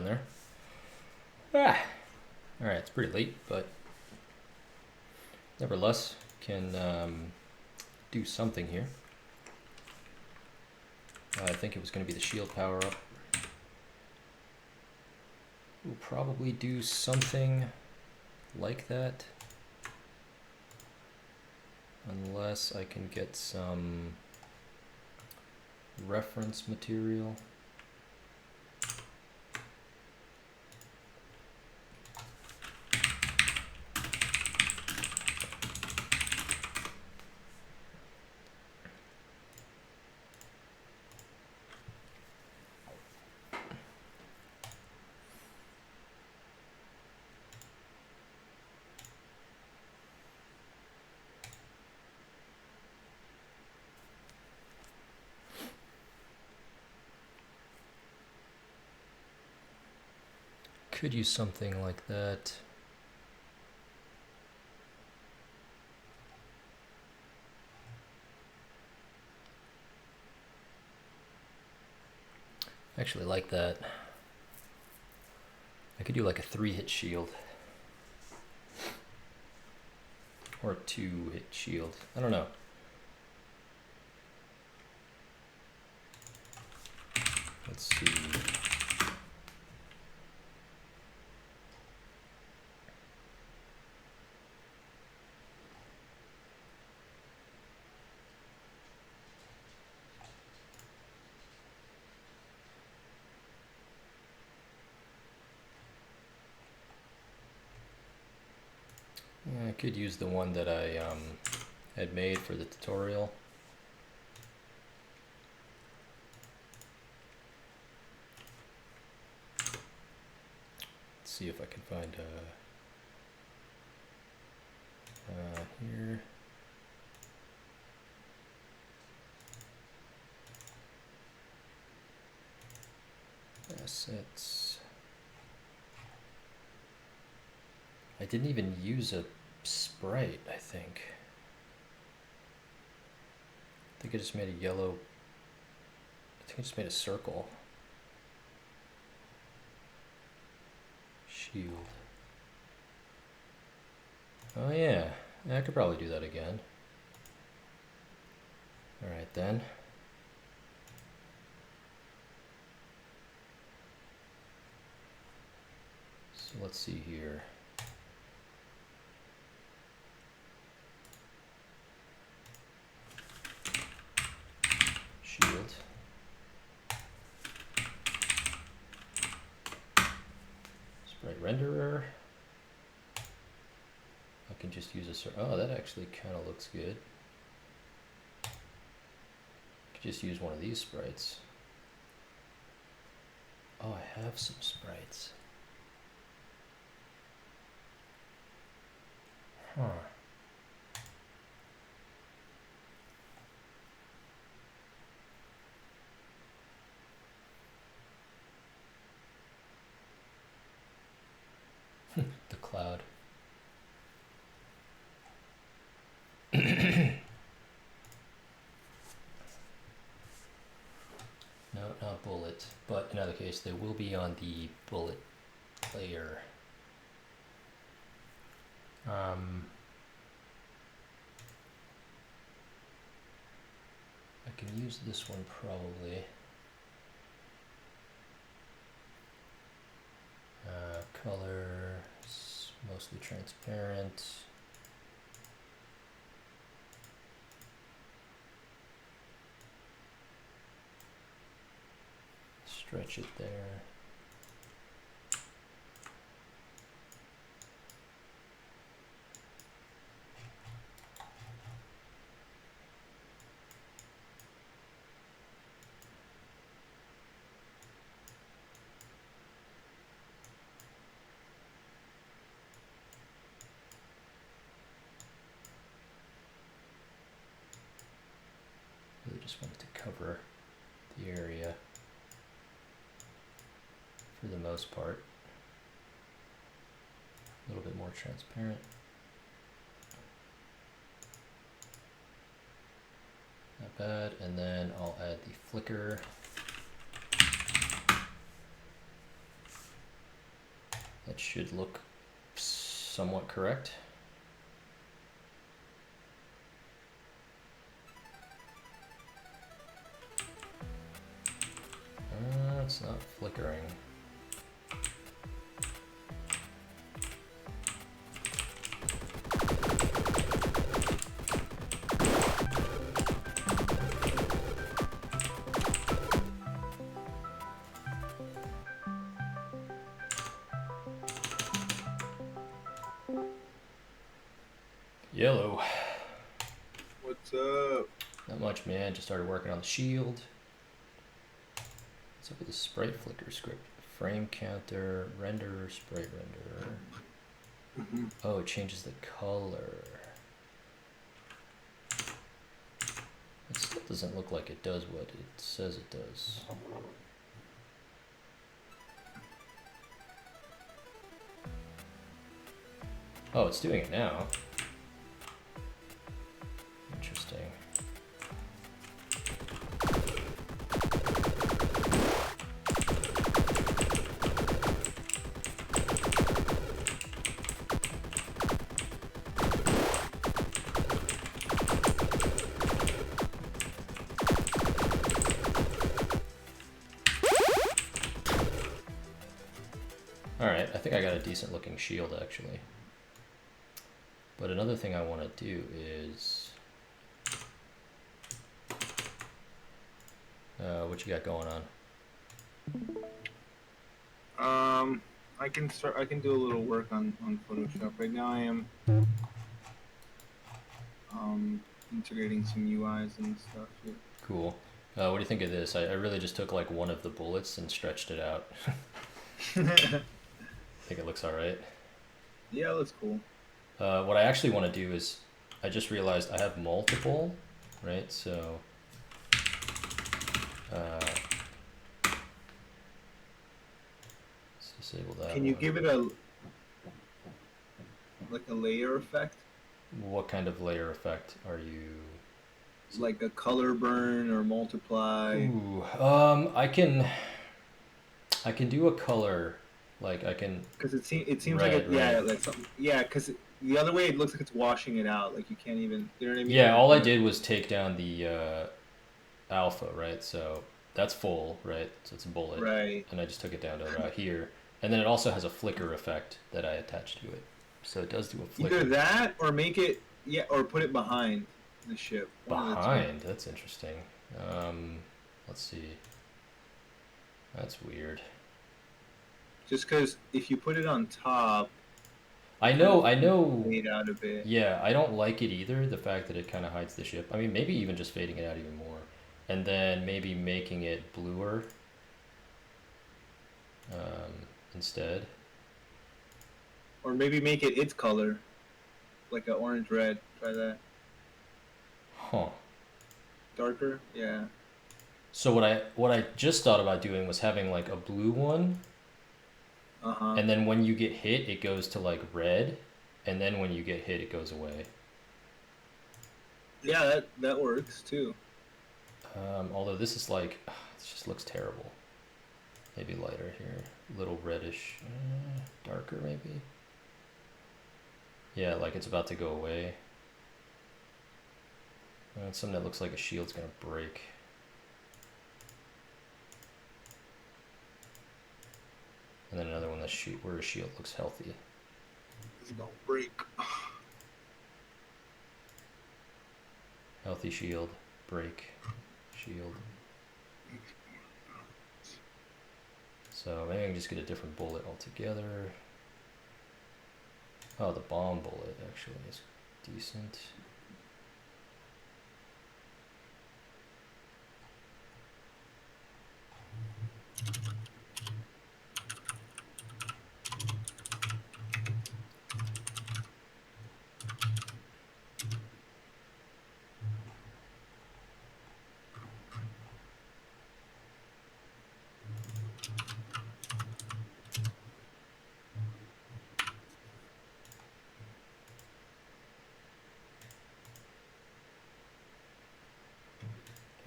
there. Ah! Alright, it's pretty late, but nevertheless, can do something here. I think it was going to be the shield power up. We'll probably do something like that. Unless I can get some reference material. Could use something like that. I actually like that. I could do like a 3-hit shield. Or a 2-hit shield. I don't know. Let's see. I could use the one that I had made for the tutorial. Let's see if I can find here. Assets. I didn't even use a sprite, I think. I think I just made a yellow, I think I just made a circle. Shield. Oh yeah, I could probably do that again. Alright then. So let's see here. Shield. Sprite renderer. I can just use a oh, that actually kind of looks good. Could just use one of these sprites. Oh, I have some sprites. Huh. The cloud. No, not bullet, but in either case, they will be on the bullet layer. I can use this one probably. Color, mostly transparent. Stretch it there. Really just wanted to cover the area for the most part. A little bit more transparent. Not bad. And then I'll add the flicker. That should look somewhat correct. It's not flickering. Yellow. What's up? Not much, man. Just started working on the shield. What's up with the sprite flicker script? Frame counter, render, sprite render. Oh, it changes the color. It still doesn't look like it does what it says it does. Oh, it's doing it now. Interesting. Alright, I think I got a decent looking shield actually. But another thing I want to do is... what you got going on? I can do a little work on Photoshop. Right now I am integrating some UIs and stuff here. Cool. What do you think of this? I really just took like one of the bullets and stretched it out. I think it looks alright. Yeah, it looks cool. What I actually want to do is, I just realized I have multiple, right? So, let's disable that. Can you give it a layer effect? What kind of layer effect are you? Like a color burn or multiply? Ooh, I can do a color, like I can. Because it seems red, like yeah, right? like something, yeah. Because the other way it looks like it's washing it out. Like you can't even. You know what I mean? Yeah, all I did was take down the alpha, right? So that's full, right? So it's a bullet, Right. and I just took it down to about here, and then it also has a flicker effect that I attached to it, so it does do a flicker. Either that or make it or put it behind the ship. Behind? That's interesting. Let's see. That's weird. Just because if you put it on top, I know. fade out a bit. Yeah, I don't like it either. The fact that it kind of hides the ship. I mean, maybe even just fading it out even more, and then maybe making it bluer instead. Or maybe make it its color, like an orange red. Try that. Huh. Darker, yeah. So what I just thought about doing was having like a blue one, and then when you get hit, it goes to like red, and then when you get hit, it goes away. Yeah, that works too. Although this is like, this just looks terrible. Maybe lighter here, a little reddish, darker maybe. Yeah, like it's about to go away. It's something that looks like a shield's gonna break. And then another one that's where a shield looks healthy. It's gonna break. Healthy shield, break, shield. So maybe I can just get a different bullet altogether. Oh, the bomb bullet actually is decent.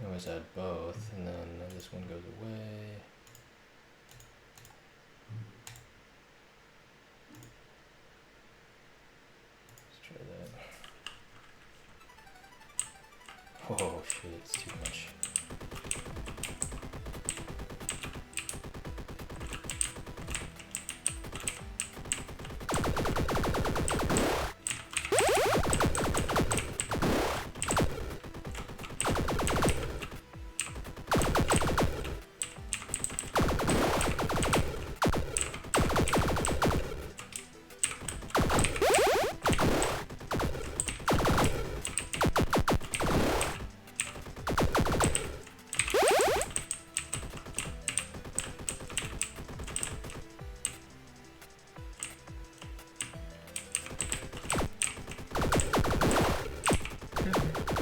I always add both, and then this one goes away. Oh shit, it's too much.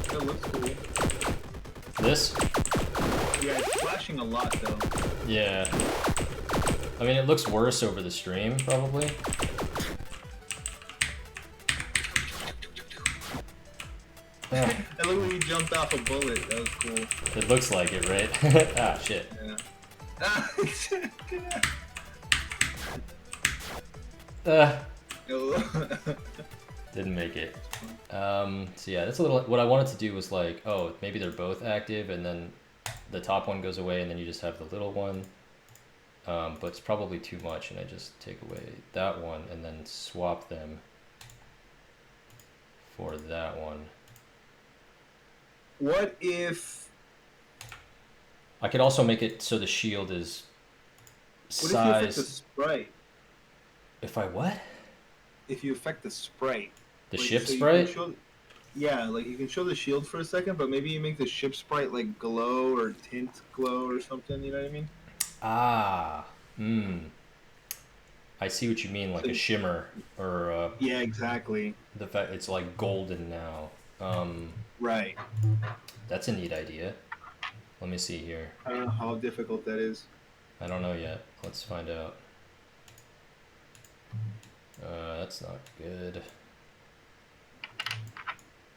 That looks cool. This? Yeah, it's flashing a lot though. Yeah. I mean, it looks worse over the stream, probably. I look like he jumped off a bullet. That was cool. It looks like it, right? Ah, shit. Yeah. Didn't make it. So yeah, that's a little. What I wanted to do was like, oh, maybe they're both active, and then the top one goes away, and then you just have the little one. But it's probably too much, and I just take away that one, and then swap them for that one. What if? I could also make it so the shield is What if you affect the size. sprite? If I what? If you affect the sprite. The Like, ship so you can sprite? show, yeah, like you can show the shield for a second, but maybe you make the ship sprite like glow or tint glow or something. You know what I mean? Ah, I see what you mean, like So, a shimmer, or yeah, exactly. the fact it's like golden now. Right. That's a neat idea. Let me see here. I don't know how difficult that is. I don't know yet. Let's find out. That's not good.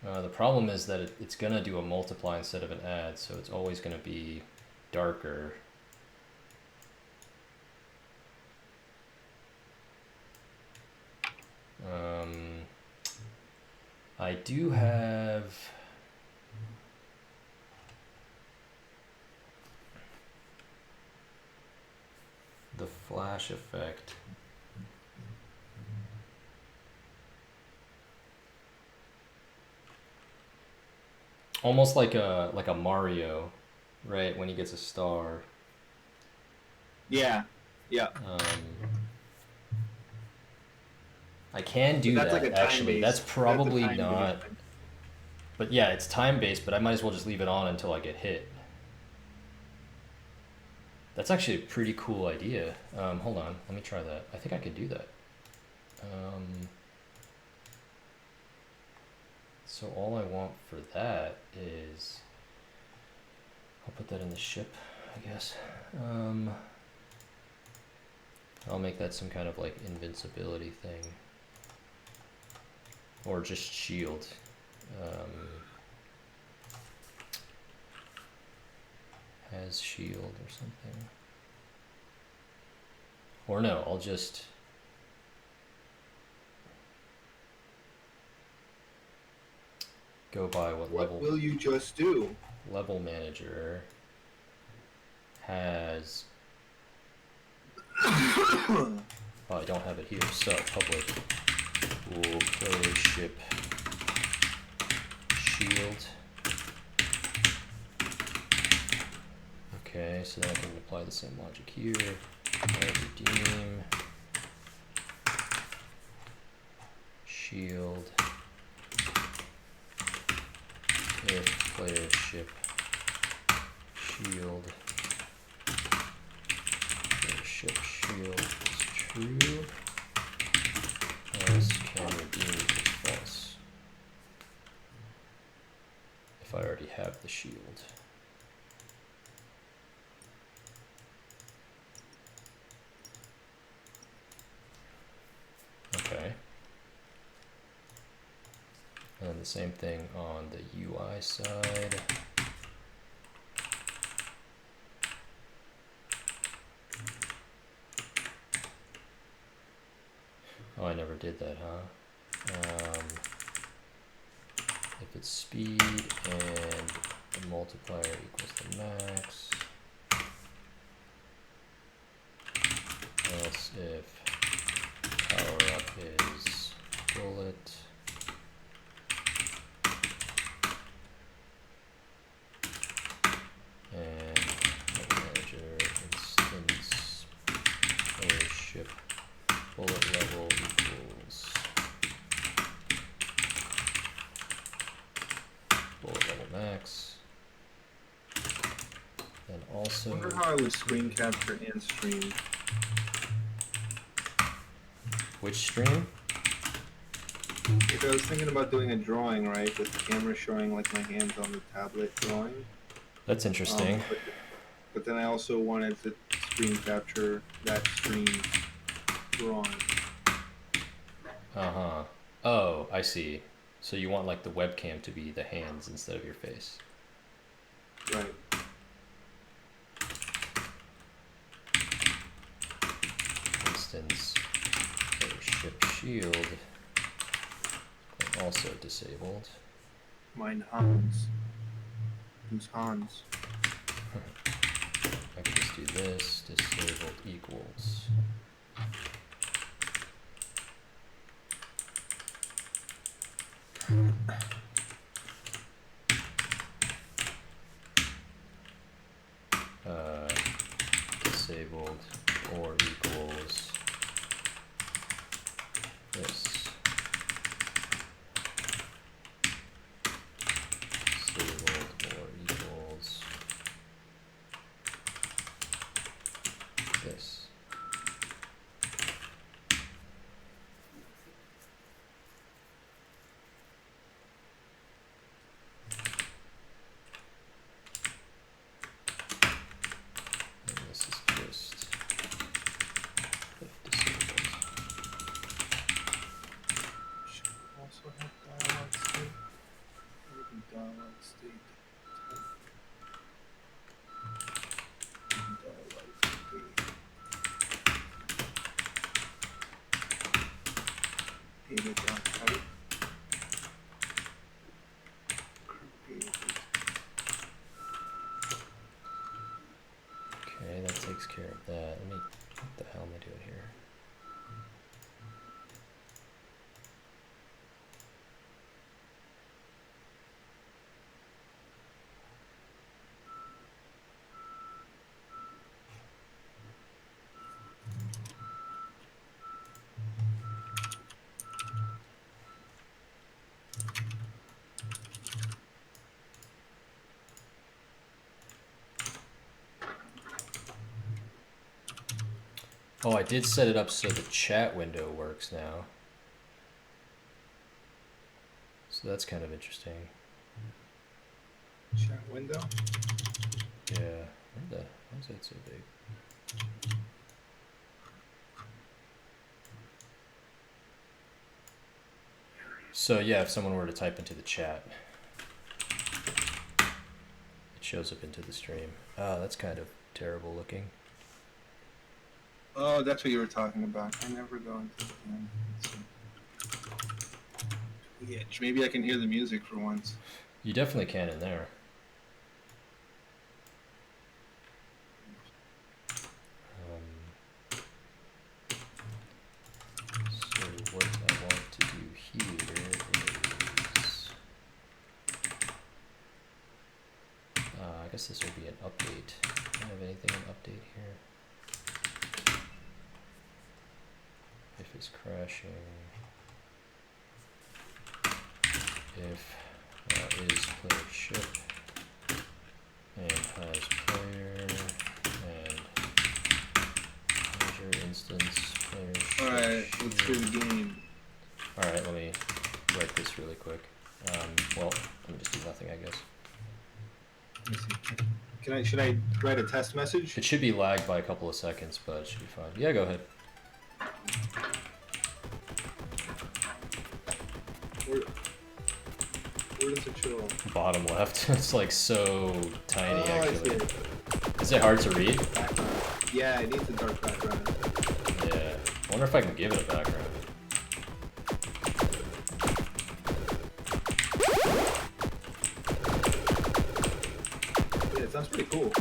The problem is that it's gonna do a multiply instead of an add, so it's always gonna be darker. I do have the flash effect. Almost like a Mario, right? When he gets a star. Yeah. Yeah. I can do That's that, like a actually. That's time-based- probably that's a not. time-based thing. But yeah, it's time-based, but I might as well just leave it on until I get hit. That's actually a pretty cool idea. Hold on, let me try that. I think I could do that. So all I want for that is... I'll put that in the ship, I guess. I'll make that some kind of like invincibility thing. Or just shield. Has shield or something. Or no, I'll just... go by what level... What will you just do? Level manager has... Oh, I don't have it here. So, public player ship shield. Okay, so then I can apply the same logic here. Redeem shield if player ship shield player ship shield is true, else can redeem is false if I already have the shield. Okay. And the same thing on the UI side. Oh, I never did that, huh? if its speed and the multiplier equals the max. Else if power up is bullet. And manager instance player ship bullet level equals bullet level max. And also, I wonder how I would screen capture and stream. which stream? Like I was thinking about doing a drawing, right, with the camera showing like my hands on the tablet drawing. That's interesting. But then I also wanted to screen capture that screen drawing. Uh-huh. Oh, I see. So you want like the webcam to be the hands instead of your face. Right. Instance player ship shield also disabled. Mine Hans. Who's Hans? I can just do this, disabled equals. Disabled or equals this. Disabled or equals this. And this is just if disabled. Should also have dialog state. Maybe dialog state. Dialog state. Data.type. Okay, that takes care of that. Let me, what the hell am I doing here? Oh, I did set it up so the chat window works now. So that's kind of interesting. Chat window. Yeah. Why is that so big? So yeah, if someone were to type into the chat, it shows up into the stream. Oh, that's kind of terrible looking. Oh, that's what you were talking about. I never go into the yeah, maybe I can hear the music for once. You definitely can in there. So what I want to do here is, I guess this will be an update. Do I have anything in update here? If it's crashing, if is player ship and has player and measure instance player ship. Alright, let's do the game. Alright, let me write this really quick. Well, let me just do nothing, I guess. Let me see. Should I write a test message? It should be lagged by a couple of seconds, but it should be fine. Yeah, go ahead. Where does it show? Bottom left. It's like so tiny, Oh, actually. I see it. Is it hard to read? Background. Yeah, it needs a dark background. Yeah. I wonder if I can give it a background. pretty cool.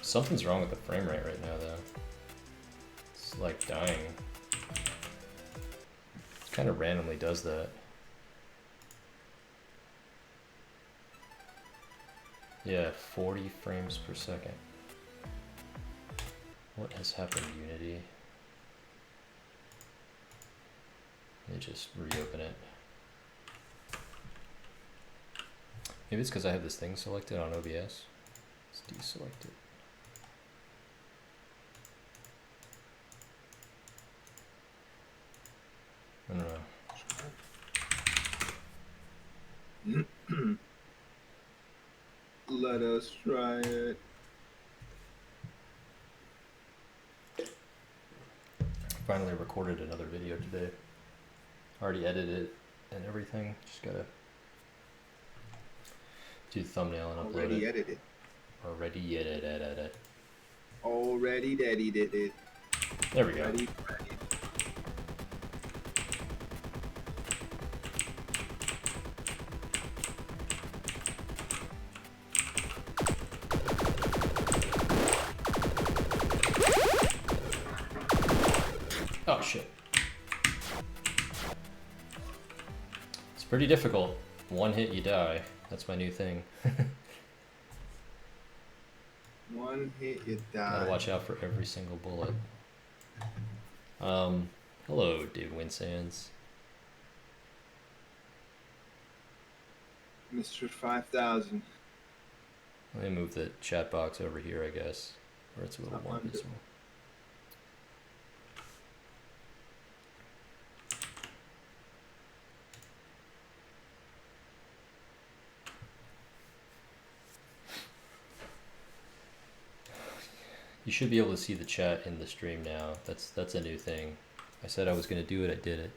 Something's wrong with the frame rate right now, though. It's like dying. It kind of randomly does that. Yeah, 40 frames per second. What has happened, Unity? Let me just reopen it. Maybe it's because I have this thing selected on OBS. Let's deselect it. I don't know. Let us try it. Finally recorded another video today. Already edited it and everything. Just gotta do the thumbnail and upload Already it. edited. Already edited. Already daddy did it. There we go. Ready. Oh shit. It's pretty difficult. One hit you die. That's my new thing. One hit, you die. Gotta watch out for every single bullet. Hello, Dave Winsands. Mr. 5000. Let me move the chat box over here, I guess, where it's a little more visible. You should be able to see the chat in the stream now. That's a new thing. I said I was gonna do it, I did it.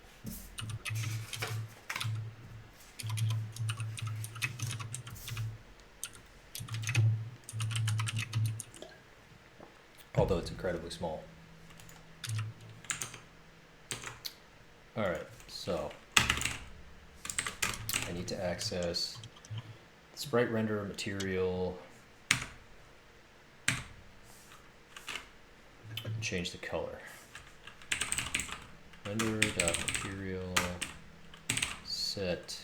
Although it's incredibly small. Alright, so I need to access the sprite render material. Change the color. Render.material set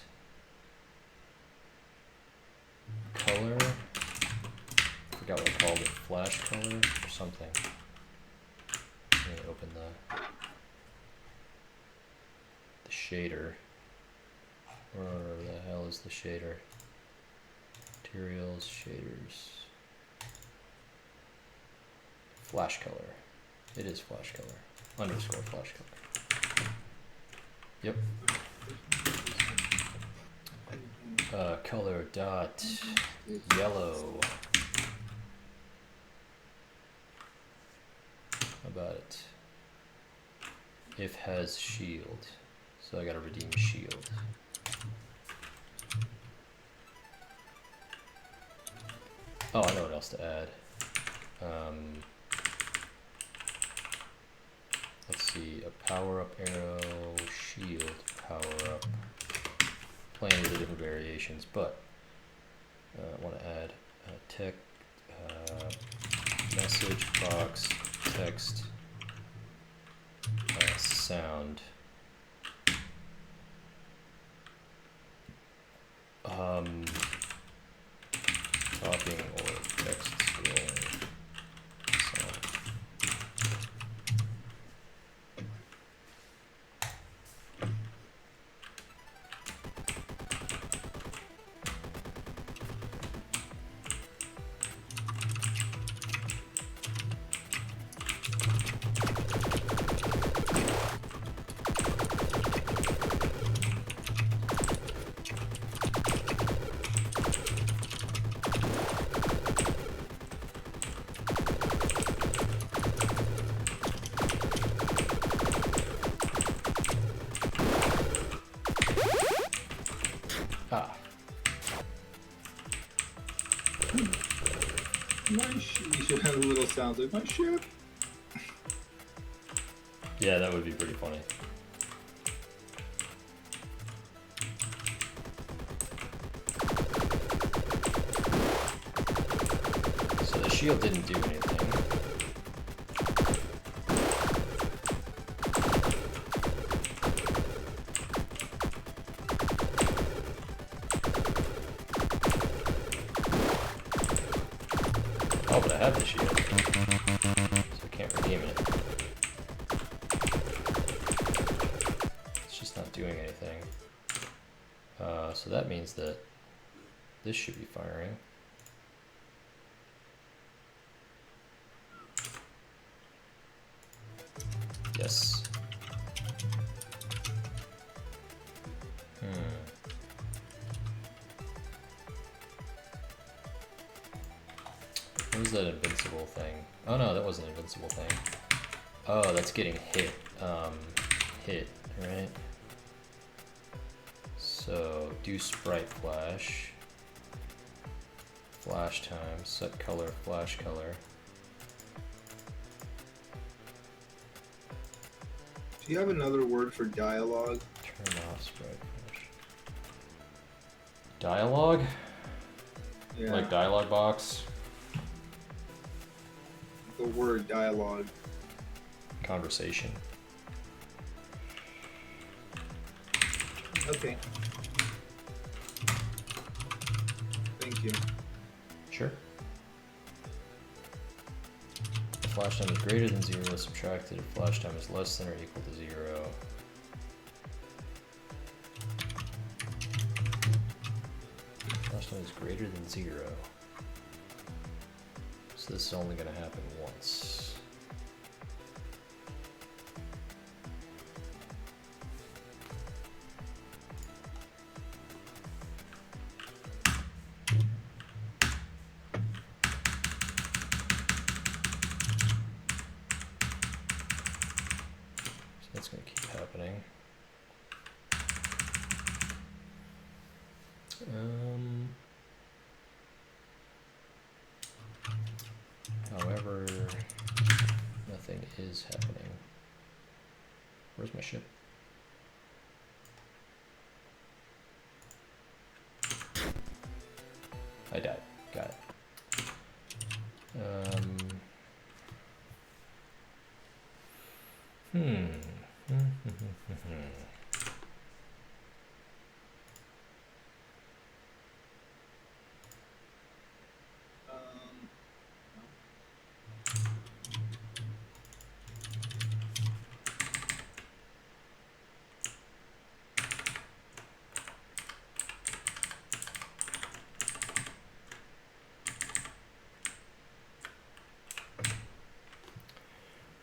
color. Forgot what I called it. Flash color or something. Let me open the shader. Where the hell is the shader? Materials, shaders. Flash color. It is flash color. Underscore flash color. Yep. Color dot yellow. How about it? If has shield. So I gotta redeem shield. Oh, I know what else to add. Let's see, a power up arrow, shield, power up. Playing with the different variations, but I want to add tech, message box, text, sound. Talking or text scrolling. Sound. You should have a little sounds like my ship. Yeah, that would be pretty funny. So the shield didn't do anything. Oh, but I have the shield, so I can't redeem it. It's just not doing anything. So that means that this should be firing. Yes. What was that invincible thing? Oh no, that wasn't an invincible thing. Oh, that's getting hit. Hit, right? So do sprite flash. Flash time, set color, flash color. Do you have another word for dialogue? Turn off sprite flash. Dialogue? Yeah. Like dialogue box? The word dialogue. Conversation. Okay. Thank you. Sure. If flash time is greater than 0, subtracted. If flash time is less than or equal to 0. Flash time is greater than 0. So this is only going to happen once. That's going to keep happening. However, nothing is happening. Where's my ship? I died. Got it.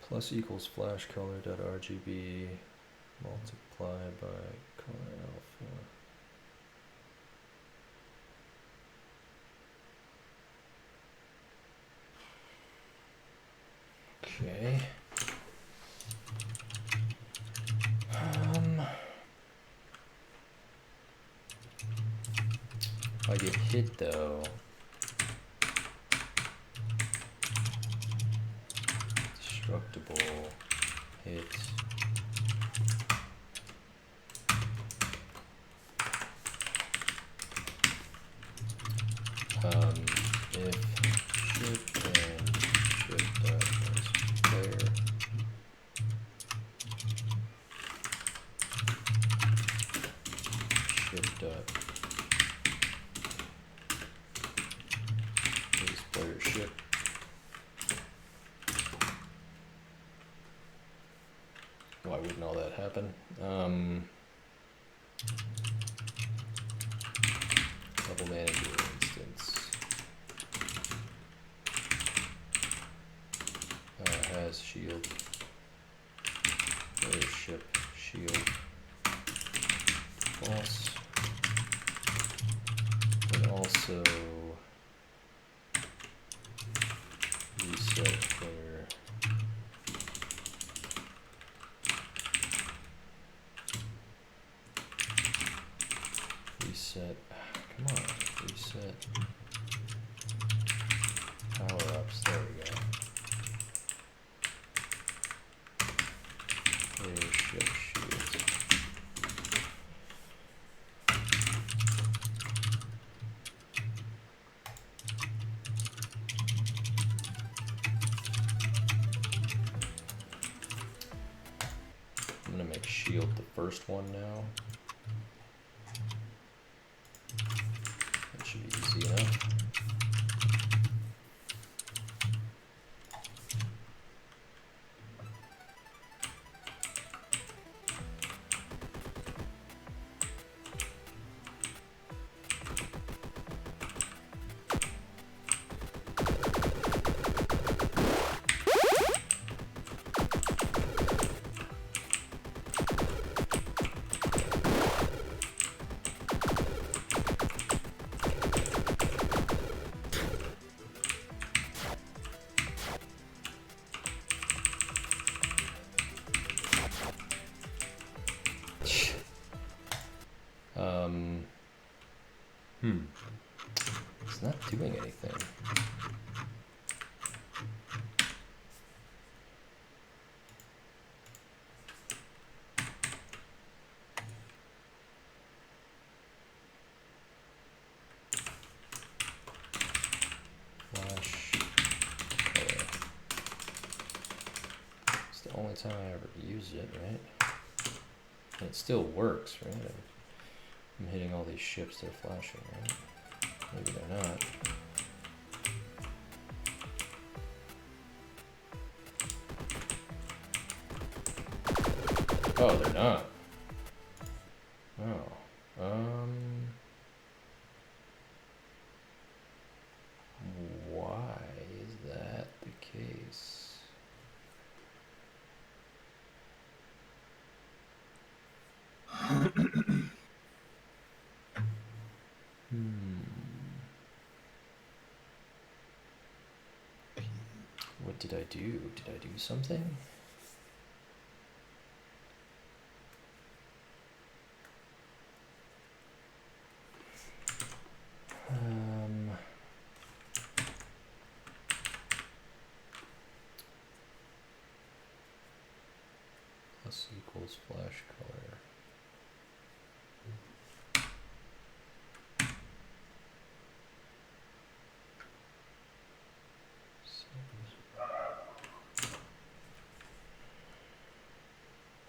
Plus equals flash color dot RGB multiplied by color alpha. Okay. If I get hit though, destructible hit. If ship and ship dot was player ship dot is player ship. Why wouldn't all that happen? Double manager instance has shield, player ship shield false, and also reset player reset, come on, reset power ups, there we go. shield the first one now. That should be easy enough. It's not doing anything. Flash color. It's the only time I ever use it, right? And it still works, right? I'm hitting all these ships, they're flashing, right? Maybe they're not. Oh, they're not. Oh. Why is that the case? What did I do? Did I do something? Plus equals flash color.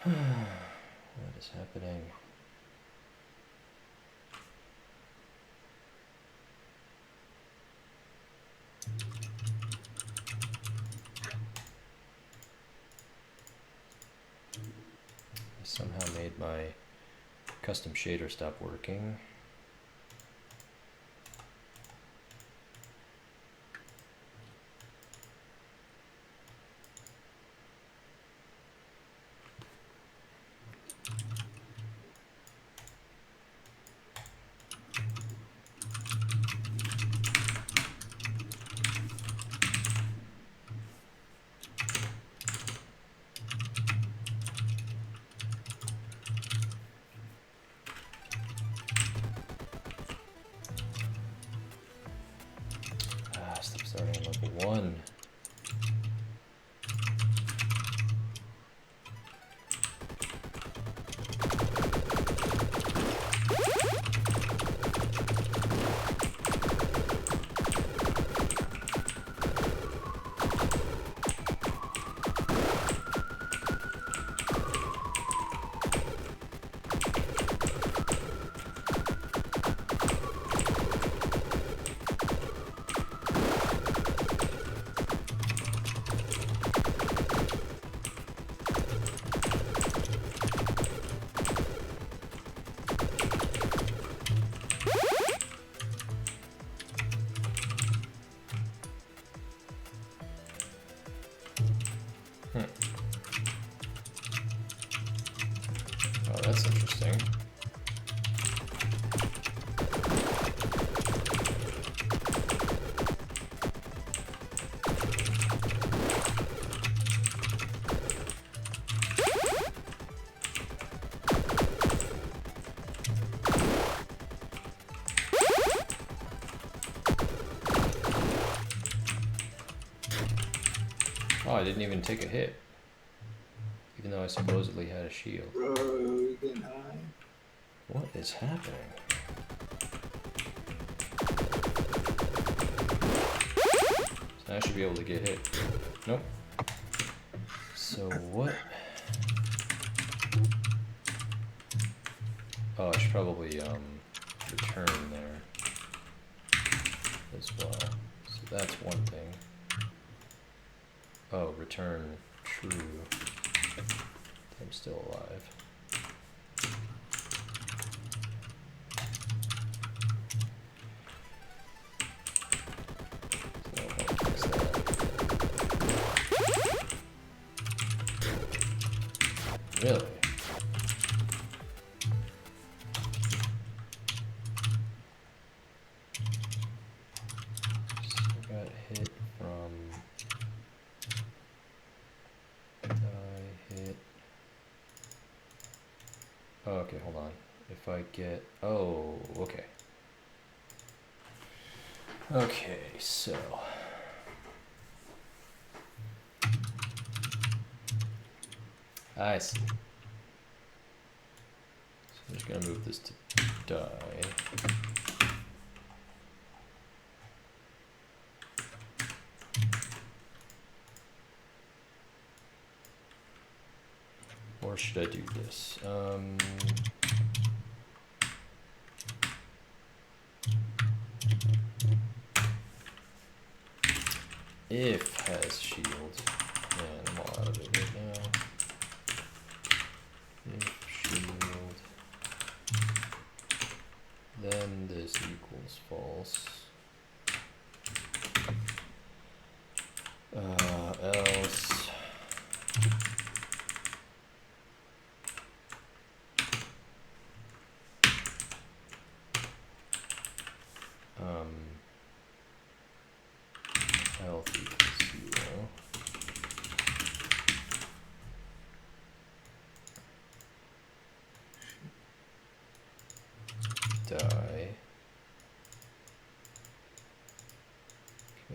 What is happening? I somehow made my custom shader stop working. Stop starting on level 1. Oh, that's interesting. Oh, I didn't even take a hit. Even though I supposedly had a shield. Bro, you're getting high. What is happening? So I should be able to get hit. Nope. So what? I should probably return there as well. So that's one thing. Oh, return true. I'm still alive. So I'll fix that. Really? So I got hit from die hit. Oh, okay, hold on. If I get, oh, okay. Okay, so. I see. So I'm just gonna move this to die. Or should I do this? If has shield, man, I'm all out of it right now. If shield, then this equals false. Else. Health equals 0. Die.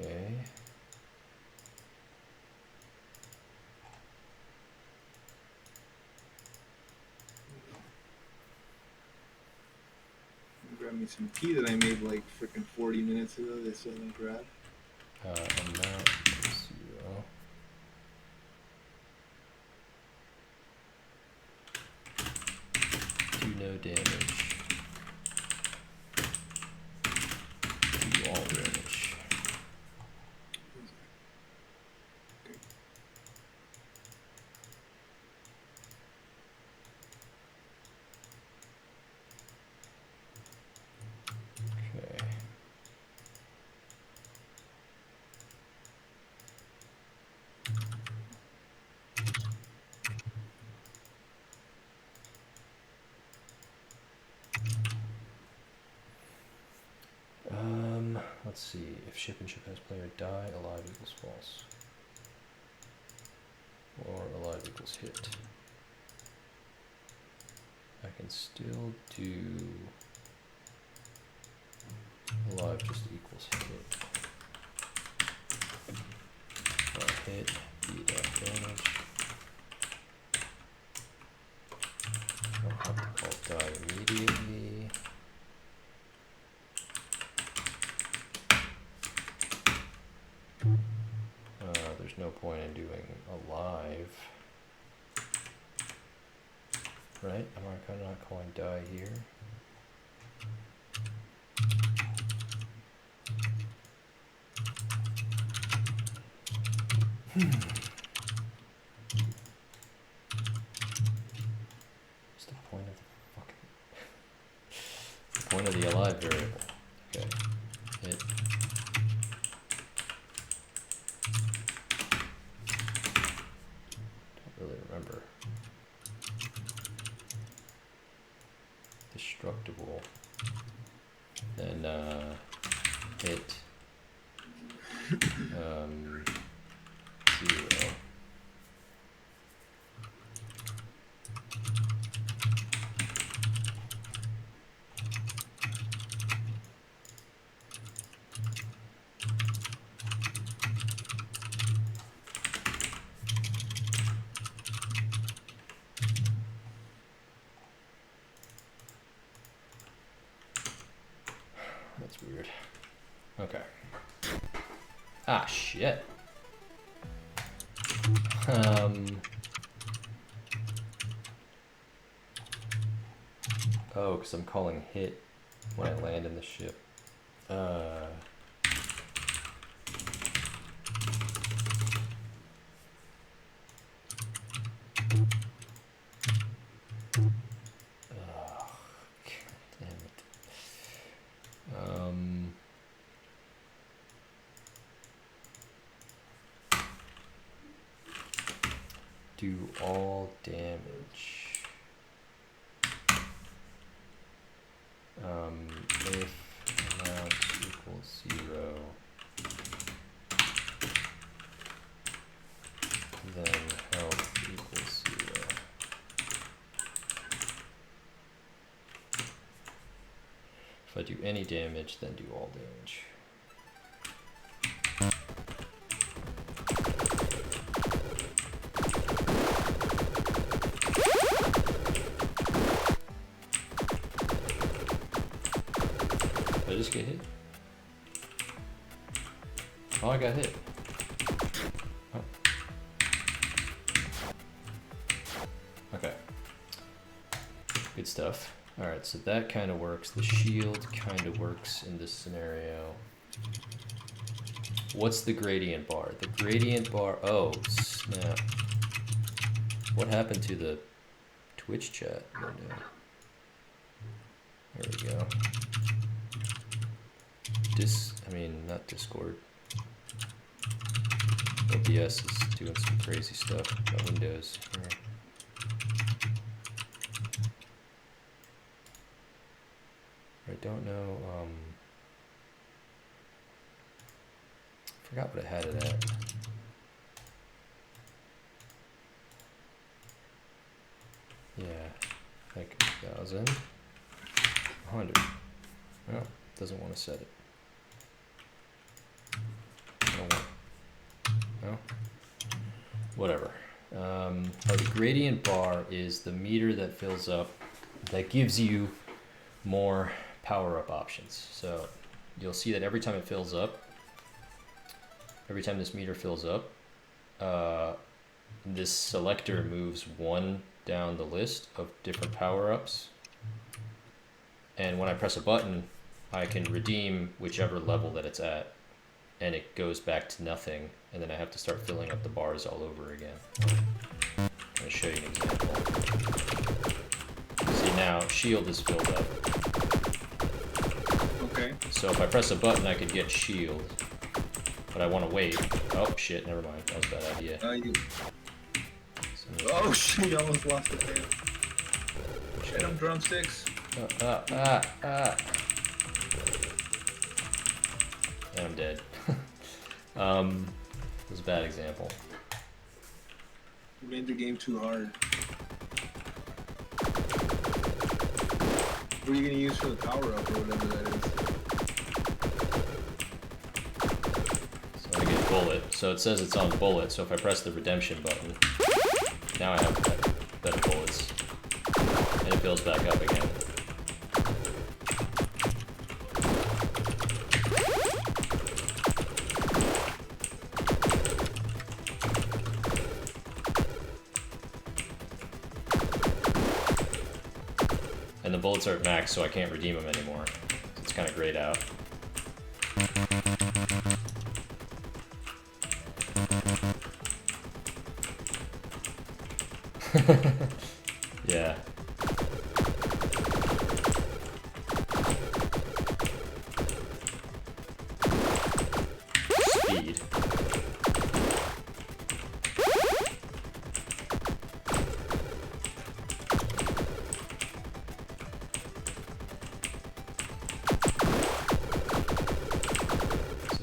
Okay. Grab me some tea that I made like freaking 40 minutes ago. They still haven't grabbed. Amount equals 0. Do no damage. Do all damage. Okay. Let's see. If ship and ship has player die, alive equals false. Or alive equals hit. I can still do alive just equals hit. Hit, be dot damage. I don't have to call die immediately. There's no point in doing alive. Right? Am I kind of not calling die here? What's the point of the fucking... the point of the alive variable? Okay. Hit. Don't really remember. Destructible. Then hit 0. That's weird. Okay. Ah, shit. Oh, because I'm calling hit when I land in the ship. Damn it. Do all damage. If amount equals 0, then health equals 0. If I do any damage, then do all damage. Did I just get hit? Oh, I got hit. Oh. Okay. Good stuff. Alright, so that kind of works. The shield kind of works in this scenario. What's the gradient bar? The gradient bar... Oh, snap. What happened to the Twitch chat window? There we go. Not Discord. OBS is doing some crazy stuff about Windows. Here. I don't know, forgot what I had it at. Yeah, like 1,000, 100. Oh, doesn't want to set it. No? Whatever. The gradient bar is the meter that fills up, that gives you more power-up options. So you'll see that every time it fills up, every time this meter fills up, this selector moves 1 down the list of different power-ups. And when I press a button, I can redeem whichever level that it's at, and it goes back to nothing, and then I have to start filling up the bars all over again. I'm going to show you an example. See now, shield is filled up. Okay. So if I press a button, I could get shield, but I want to wait. Oh shit, never mind, that was a bad idea. Oh shit, you almost lost it there. Hit him, drumsticks. And I'm dead. It was a bad example. You made the game too hard. What are you gonna use for the power up or whatever that is? So I'm gonna get bullet. So it says it's on bullet, so if I press the redemption button, now I have better bullets. And it fills back up again. And the bullets are at max, so I can't redeem them anymore. So it's kind of grayed out. Yeah. Speed.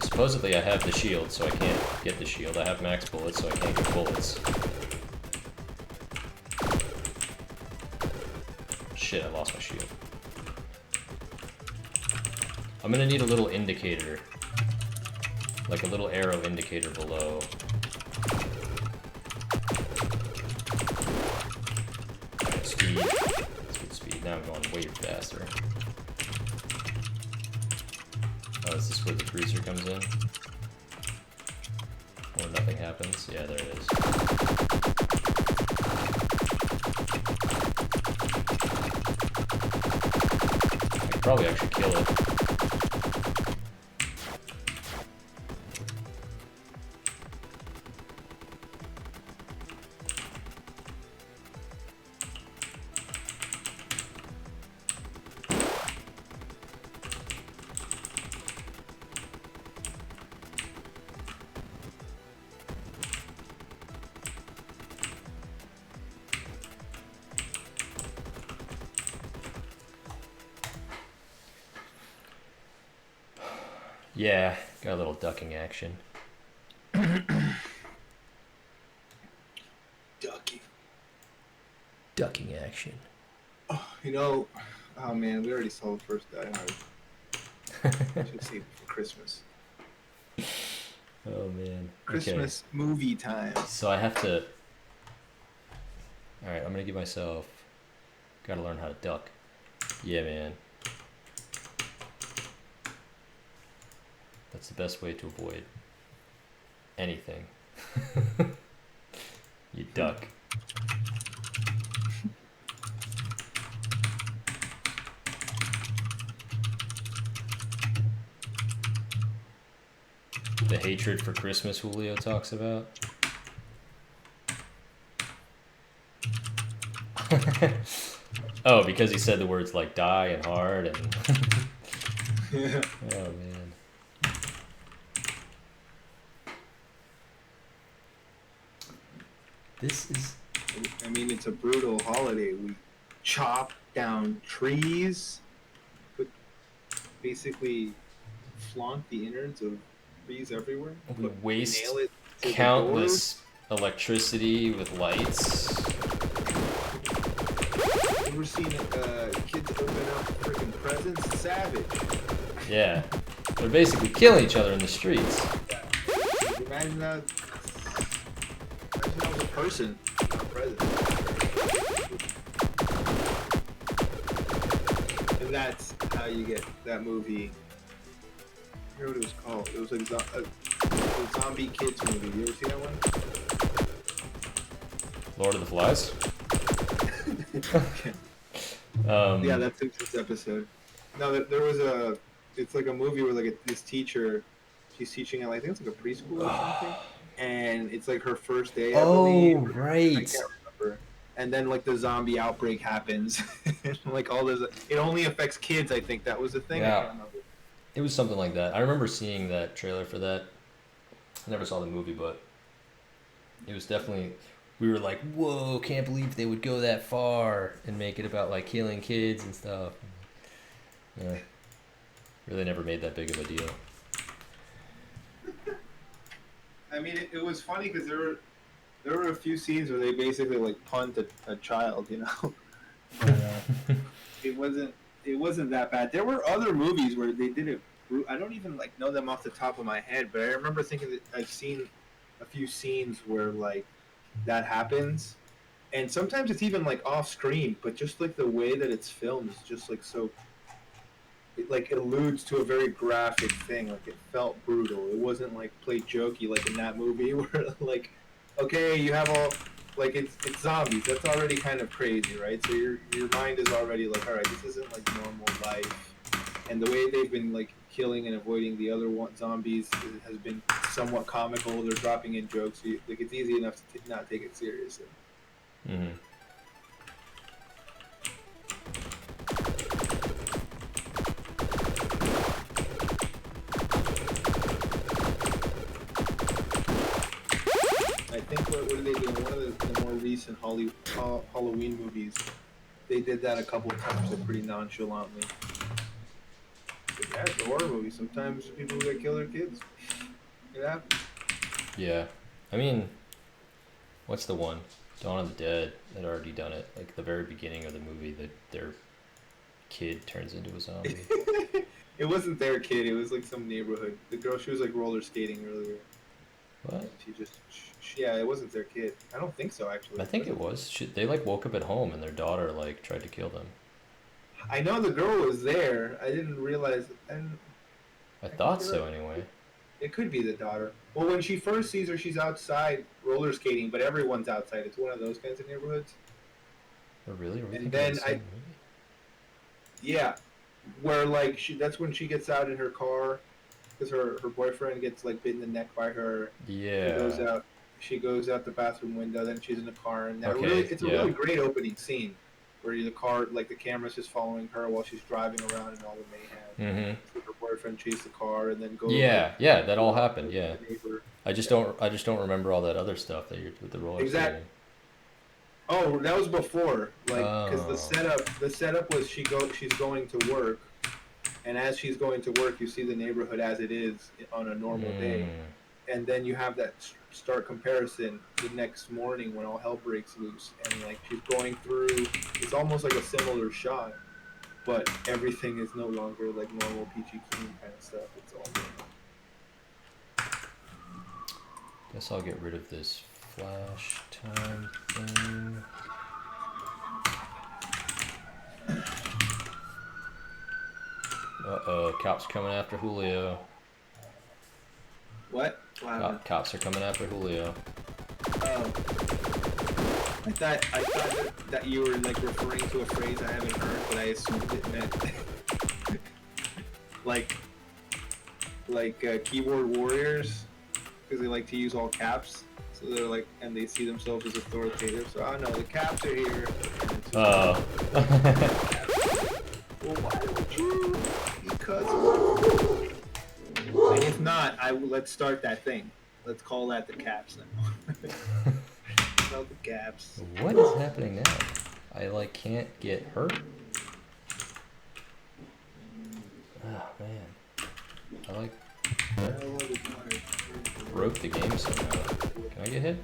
Supposedly I have the shield, so I can't get the shield. I have max bullets, so I can't get bullets. Shit, I lost my shield. I'm gonna need a little indicator. Like a little arrow indicator below. Alright, speed. Let's get speed. Now I'm going way faster. Oh, is this where the cruiser comes in? Or nothing happens? Yeah, there it is. probably actually kill it. Yeah, got a little ducking action. Ducky. Ducking action. Oh, you know, oh man, we already saw the first Die Hard. Should save it for Christmas. Oh man. Christmas movie time. So I have to. Alright, I'm gonna give myself. Gotta learn how to duck. Yeah, man. That's the best way to avoid anything. You duck. The hatred for Christmas Julio talks about. Oh, because he said the words like die and hard and. Yeah. Oh man. This is. I mean, it's a brutal holiday. We chop down trees, put basically flaunt the innards of trees everywhere. We waste nail it to countless electricity with lights. Ever seen kids open up freaking presents? Savage. Yeah. They're basically killing each other in the streets. Yeah. Imagine that. Imagine that was a person, not a present. And that's how you get that movie. I forget what it was called. It was like a zombie kids movie. You ever see that one? Lord of the Flies? Yeah, that's this episode. No, there was a. It's like a movie where like this teacher, she's teaching at like, I think it's like a preschool or something, and it's like her first day. I believe. Right. I can't remember. And then like the zombie outbreak happens, and like all this. It only affects kids. I think that was the thing. Yeah. I can't remember. It was something like that. I remember seeing that trailer for that. I never saw the movie, but it was definitely. We were like, whoa, can't believe they would go that far and make it about like killing kids and stuff. Yeah. Really never made that big of a deal. I mean, it was funny because there were a few scenes where they basically like punt a child, you know. But, it wasn't that bad. There were other movies where they did it. I don't even like know them off the top of my head, but I remember thinking that I've seen a few scenes where like that happens, and sometimes it's even like off screen, but just like the way that it's filmed is just like so. It like alludes to a very graphic thing. Like it felt brutal. It wasn't like played jokey like in that movie where like, okay, you have all like it's zombies. That's already kind of crazy, right? So your mind is already like, all right, this isn't like normal life. And the way they've been like killing and avoiding the other zombies has been somewhat comical. They're dropping in jokes. So like it's easy enough to not take it seriously. Mm-hmm. I think what did they do in one of the more recent Halloween movies? They did that a couple of times, like pretty nonchalantly. But yeah, it's a horror movie. Sometimes people get kill their kids. It happens. Yeah. I mean, what's the one? Dawn of the Dead had already done it. Like the very beginning of the movie, that their kid turns into a zombie. It wasn't their kid. It was like some neighborhood. The girl, she was like roller skating earlier. What? She just, yeah, it wasn't their kid. I don't think so, actually. I think it was. They like woke up at home and their daughter like tried to kill them. I know the girl was there. I didn't realize. I thought so anyway. It could be the daughter. Well, when she first sees her, she's outside roller skating, but everyone's outside. It's one of those kinds of neighborhoods. Oh, really? And then yeah, where like that's when she gets out in her car because her boyfriend gets like bit in the neck by her. She goes Yeah. out. She goes out the bathroom window. Then she's in the car, and that really Okay. it's a Yeah. really great opening scene where the car like the camera's just following her while she's driving around in all the mayhem. Mhm. So her boyfriend chase the car and then go like Yeah. Yeah. That all go up happened. to Yeah. the neighbor. I just Yeah, don't. I just don't remember all that other stuff that you're with the roller exact. skating. Oh, that was before, like, because Oh. the setup was she's going to work, and as she's going to work, you see the neighborhood as it is on a normal day, Mm. and then you have that stark comparison the next morning when all hell breaks loose, and like she's going through, it's almost like a similar shot, but everything is no longer like normal peachy keen kind of stuff. It's all Guess I'll get rid of this flash time thing. Uh-oh, cops coming after Julio. what? Wow. Cops are coming after Julio. Oh. I thought that you were like referring to a phrase I haven't heard, but I assumed it meant like keyboard warriors because they like to use all caps. So they're like, and they see themselves as authoritative. So I don't know, the caps are here. Oh. Well, why don't you? Because. And if not, let's start that thing. Let's call that the caps now. Call the caps. What is happening now? I like can't get hurt. Oh man. I like broke the game somehow. Can I get hit?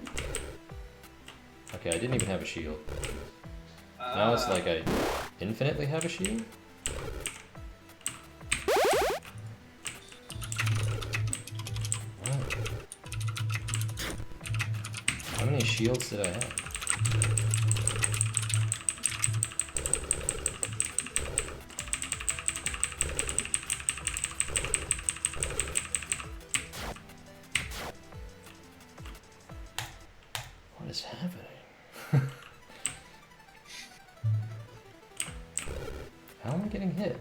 Okay, I didn't even have a shield. Now it's like I infinitely have a shield? Wow. How many shields did I have? What is happening? How am I getting hit?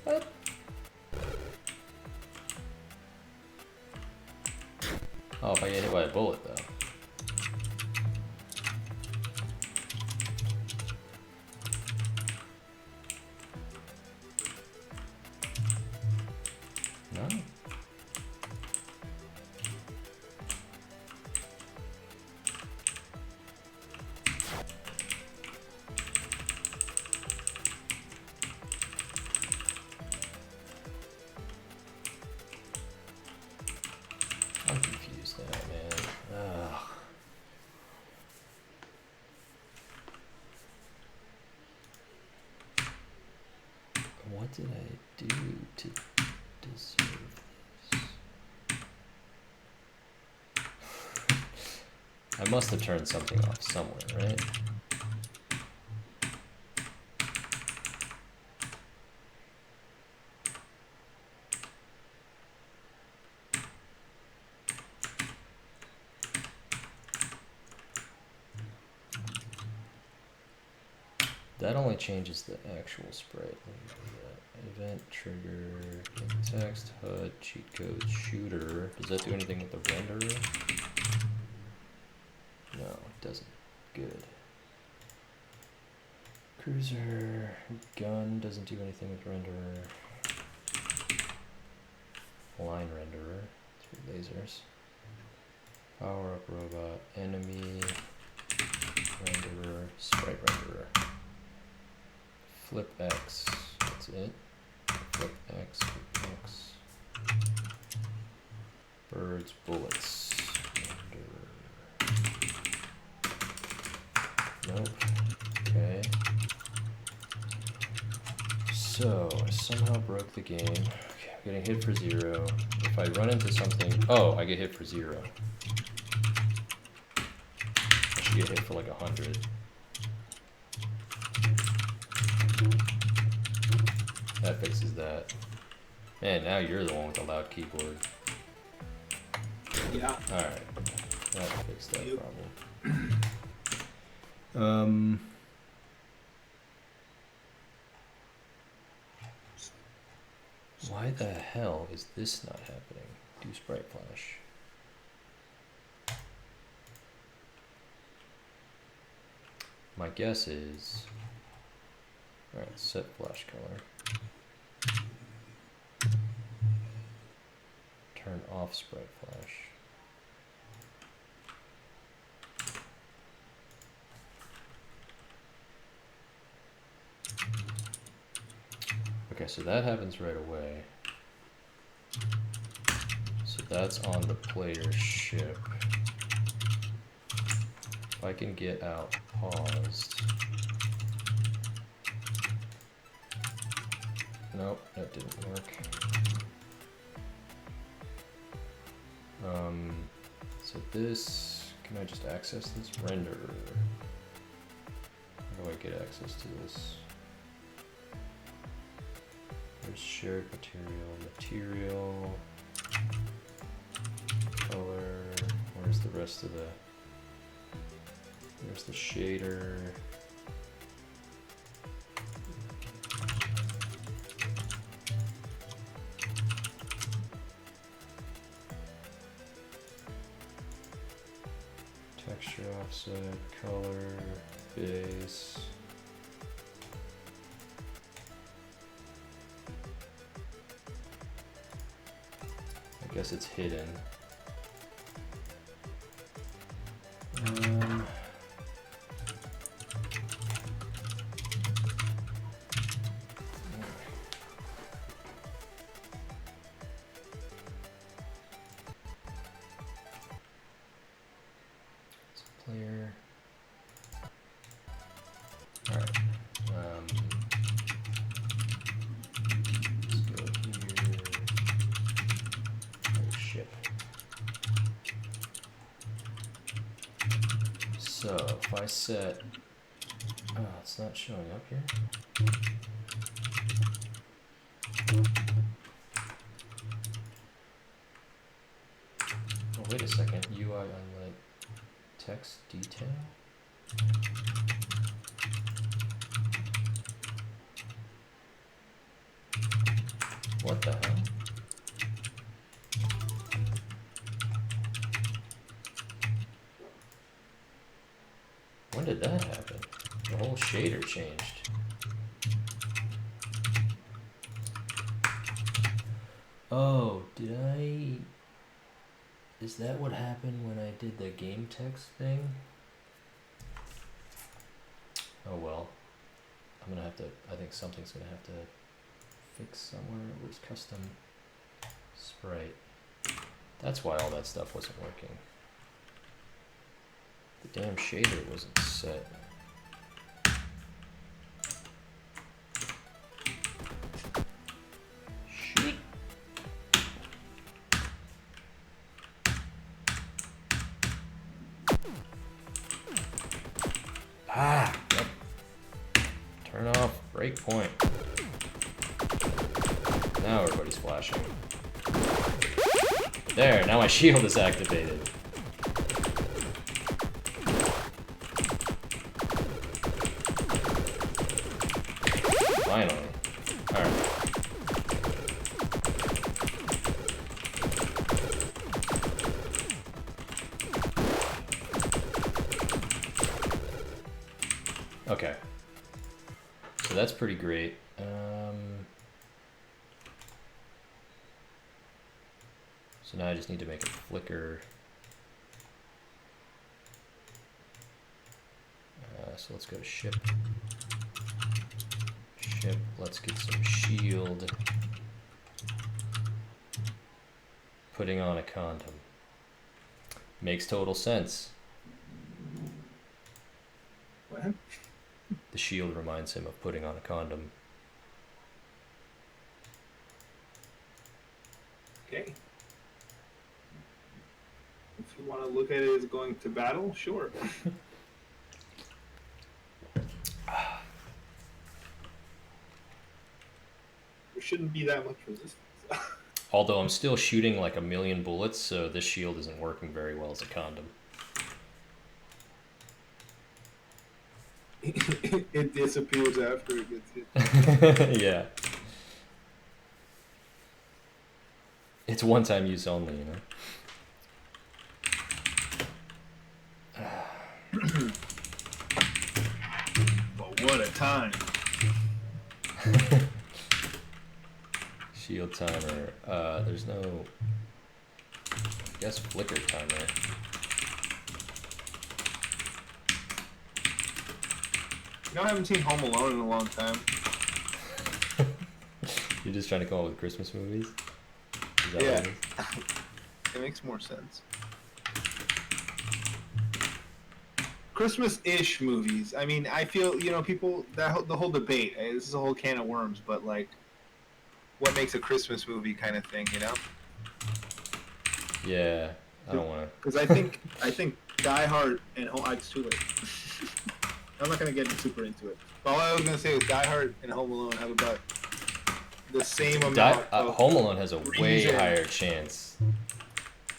What? Oh, if I get hit by a bullet though. No. I'm confused now, man. Ugh. What did I do to deserve this? I must have turned something off somewhere, right? That only changes the actual sprite. Let me do that. Event, trigger, text, HUD, cheat code, shooter. Does that do anything with the renderer? No, it doesn't. Good. Cruiser, gun doesn't do anything with renderer. Line renderer, 3 lasers. Power up robot, enemy, renderer, sprite renderer. Flip X, that's it. Flip X, flip X. Birds, bullets. Nope. Okay. So, I somehow broke the game. Okay, I'm getting hit for 0. If I run into something... Oh, I get hit for 0. I should get hit for like 100. That fixes that. Man, now you're the one with the loud keyboard. Yeah. Alright. That fixed that problem. Why the hell is this not happening? Do sprite flash. My guess is, alright, set flash color. Turn off sprite flash. Okay, so that happens right away. So that's on the player ship. If I can get out paused. Nope, that didn't work. So this, can I just access this render? How do I get access to this? There's shared material, color, where's the rest of the, where's the shader? Texture offset, color, base. I guess it's hidden. Player. All right. Let's go here. Oh, ship. So if I set, oh, it's not showing up here. Oh, wait a second. UI unlit text detail. What the hell? When did that happen? The whole shader changed. Oh, did I... Is that what happened when I did the game text thing? Oh well. I'm gonna have to, I think something's gonna have to fix somewhere. Where's custom sprite? That's why all that stuff wasn't working. The damn shader wasn't set. Shit. Ah! Yep. Turn off breakpoint. Now everybody's flashing. There, now my shield is activated. Finally. Alright. Okay. So that's pretty great. So now I just need to make it flicker. So let's go to ship. Ship, let's get some shield. Putting on a condom. Makes total sense. What? The shield reminds him of putting on a condom. Okay. If you want to look at it as going to battle, sure. There shouldn't be that much resistance. Although I'm still shooting like 1,000,000 bullets, so this shield isn't working very well as a condom. it disappears after it gets hit. Yeah. It's one-time use only, you know? But what a time. Shield timer. There's no... I guess flicker timer. You know, I haven't seen Home Alone in a long time. You're just trying to come up with Christmas movies? Is that Yeah. what it is? It makes more sense. Christmas-ish movies. I mean, I feel, you know, people, the whole debate, this is a whole can of worms, but like, what makes a Christmas movie kind of thing, you know? Yeah, I don't want to. Because I think Die Hard and it's too late. I'm not gonna get super into it. But all I was gonna say is Die Hard and Home Alone have about the same amount of Home Alone has a way reason. higher chance,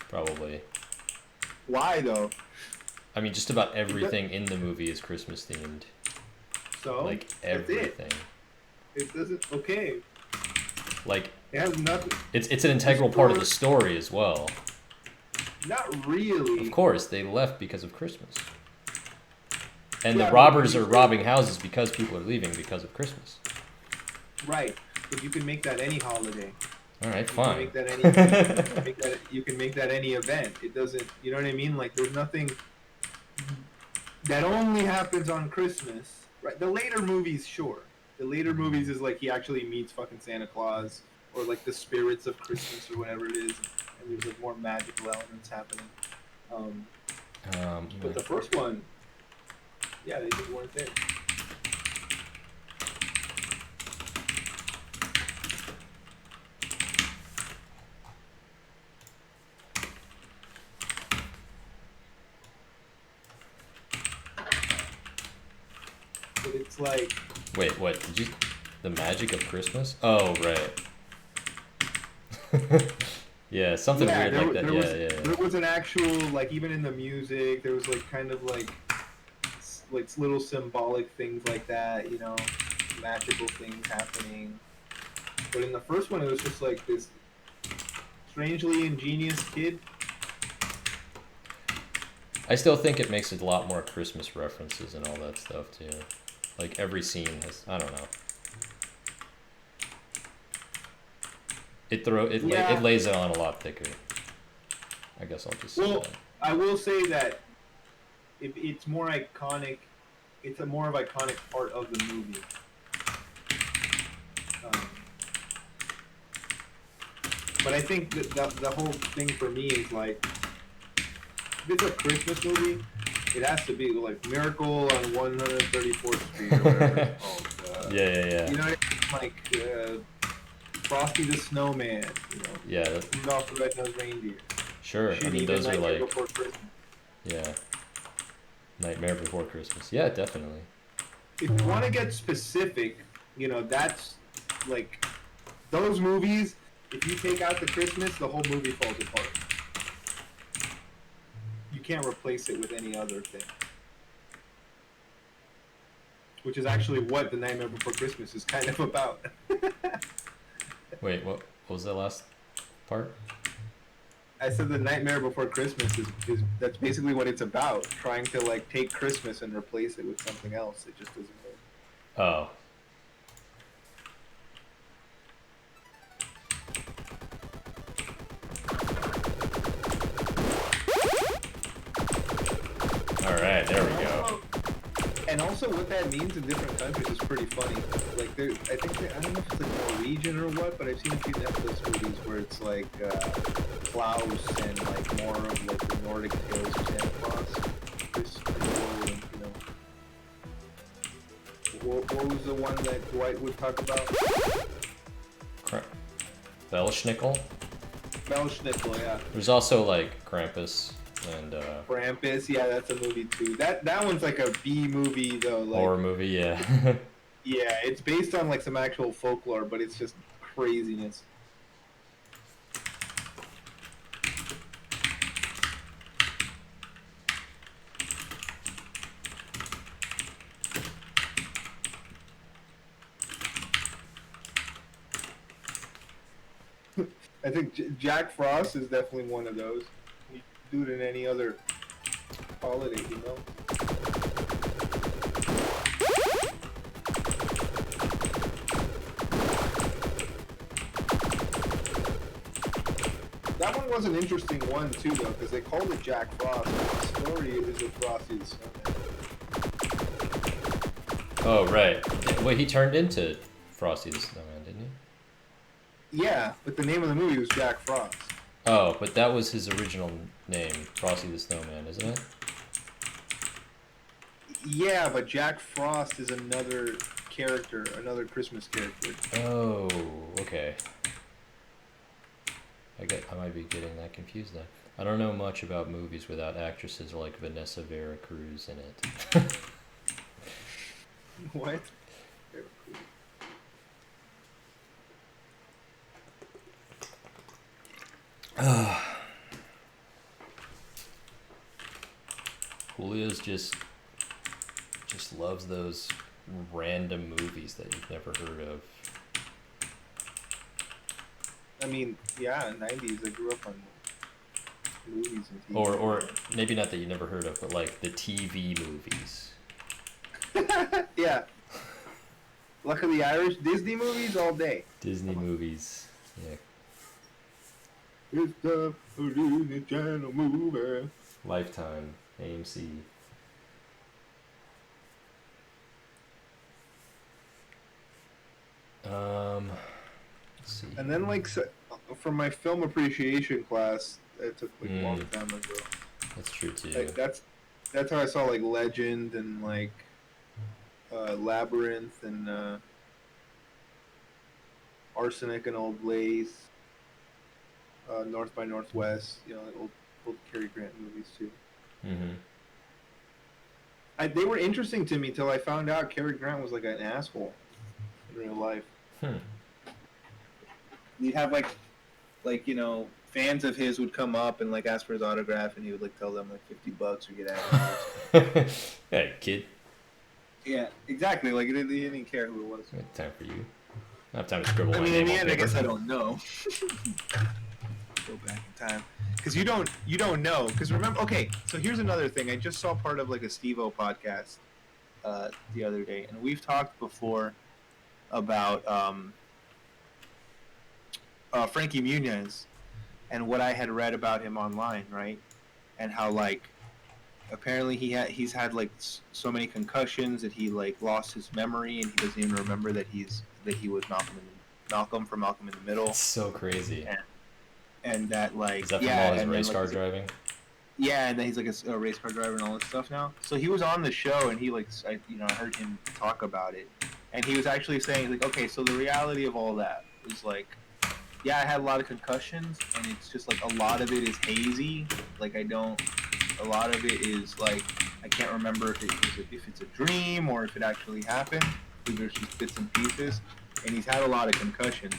probably. Why though? I mean, just about everything in the movie is Christmas themed. So Like that's everything. It doesn't. Okay. Like It has nothing. it's an integral part of the story as well. Not really. Of course, they left because of Christmas. And Yeah, the but robbers you are still- robbing houses because people are leaving because of Christmas. Right, but you can make that any holiday. All right, You can fine. make that any. You can make that any event. It doesn't. You know what I mean? Like there's nothing that only happens on Christmas. Right. The later movies, sure. The later movies is like he actually meets fucking Santa Claus or like the spirits of Christmas or whatever it is, and there's like more magical elements happening. But the first one, yeah, they just weren't there. But it's like, Wait, what? Did you? The magic of Christmas? Oh, right. Yeah, something weird like that. Yeah. There was an actual, like, even in the music, there was like kind of like little symbolic things like that, you know, magical things happening. But in the first one, it was just like this strangely ingenious kid. I still think it makes it a lot more Christmas references and all that stuff too. Like every scene has, I don't know. It lays it on a lot thicker. I guess I'll just say that. I will say that it's more iconic. It's a more of iconic part of the movie. But I think that the whole thing for me is like, if it's a Christmas movie, it has to be like Miracle on 134th Street or whatever it's called. Yeah. You know what I mean? Like Frosty the Snowman. You know. Yeah. Rudolph the Red-Nosed Reindeer. Sure. I mean, those are Nightmare like. Before Christmas. Yeah. Nightmare Before Christmas. Yeah, definitely. If you want to get specific, you know, that's like those movies. If you take out the Christmas, the whole movie falls apart. You can't replace it with any other thing. Which is actually what The Nightmare Before Christmas is kind of about. Wait, what was that last part? I said The Nightmare Before Christmas is that's basically what it's about. Trying to like take Christmas and replace it with something else. It just doesn't work. Oh. Alright, there we go. And also what that means in different countries is pretty funny. Like, I don't know if it's like Norwegian or what, but I've seen a few Netflix movies where it's like Klaus and like more of like the Nordic tales of Santa Claus. And, you know. What was the one that Dwight would talk about? Velschnickel? Velschnickel, yeah. There's also like Krampus and Krampus, yeah, that's a movie too. That one's like a B movie though. Like, horror movie, yeah. yeah, it's based on like some actual folklore, but it's just craziness. I think Jack Frost is definitely one of those. You do it in any other holiday, you know. That one was an interesting one too, though, because they called it Jack Frost. But the story is of Frosty the Snowman. Oh, right. Well, he turned into Frosty the Snowman, didn't he? Yeah, but the name of the movie was Jack Frost. Oh, but that was his original name, Frosty the Snowman, isn't it? Yeah, but Jack Frost is another character, another Christmas character. Oh, okay. I might be getting that confused then. I don't know much about movies without actresses like Vanessa Vera Cruz in it. What? Julia's just loves those random movies that you've never heard of. I mean, yeah, 90s. I grew up on movies and TV. Or maybe not that you never heard of, but like the TV movies. Yeah. Luck of the Irish, Disney movies all day. Disney movies. Yeah. It's the Disney Channel movie. Lifetime, AMC. Let's see. And then, like, for my film appreciation class, that took like a long time ago. That's true too. Like, that's how I saw like Legend and like Labyrinth and Arsenic and Old Blaze, North by Northwest. You know, like old Cary Grant movies too. Mm-hmm. They were interesting to me till I found out Cary Grant was like an asshole in real life. You'd have like you know, fans of his would come up and like ask for his autograph, and he would like tell them like $50 or get out of here. Hey, kid. Yeah, exactly. Like he didn't care who it was. I have time for you. I have time to scribble. I my mean, name in the on end, I paper. guess I don't know. Go back in time, because you don't know. Because remember, okay. So here's another thing. I just saw part of like a Steve-O podcast the other day, and we've talked before about Frankie Muniz and what I had read about him online, right? And how like apparently he's had like so many concussions that he like lost his memory and he doesn't even remember that he was Malcolm from Malcolm in the Middle. It's so crazy. And that like is that from all his and race then, car like, driving? Yeah, and then he's like a race car driver and all this stuff now. So he was on the show and he like I heard him talk about it, and he was actually saying like, okay, so the reality of all that was like, yeah, I had a lot of concussions, and it's just like a lot of it is hazy. Like a lot of it is like I can't remember if it's a dream or if it actually happened. There's just bits and pieces, and he's had a lot of concussions,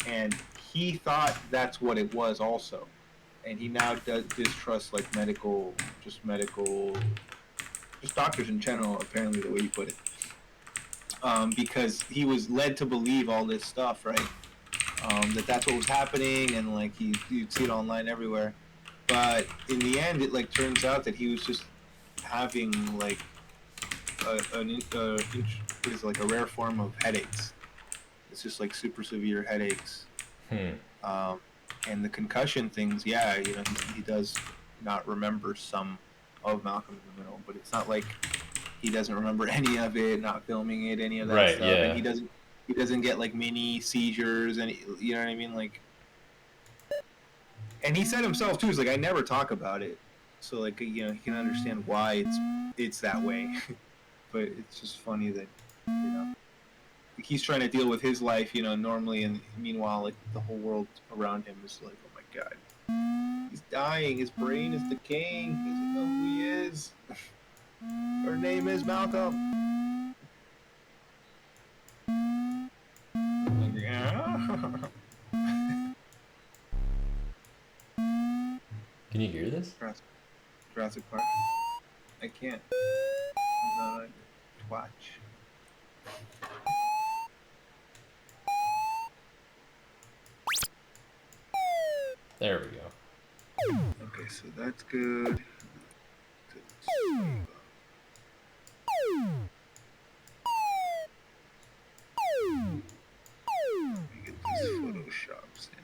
and he thought that's what it was also, and he now distrusts like just doctors in general. Apparently, the way you put it, because he was led to believe all this stuff, right? That's what was happening, and like you'd see it online everywhere. But in the end, it like turns out that he was just having like is like a rare form of headaches. It's just like super severe headaches. And the concussion things, yeah, he does not remember some of Malcolm in the Middle, but it's not like he doesn't remember any of it, not filming it, any of that Right, stuff. yeah. And he doesn't get like mini seizures, and you know what I mean, like. And he said himself too, he's like, I never talk about it, so like he can understand why it's that way. But it's just funny that like he's trying to deal with his life, normally, and meanwhile like the whole world around him is like, oh my god, he's dying, his brain is decaying, he doesn't know who he is. Her name is Malcolm. Like, yeah. Can you hear this? Jurassic Park. I can't. Watch. There we go. Okay, so that's good. Let me get this Photoshops in.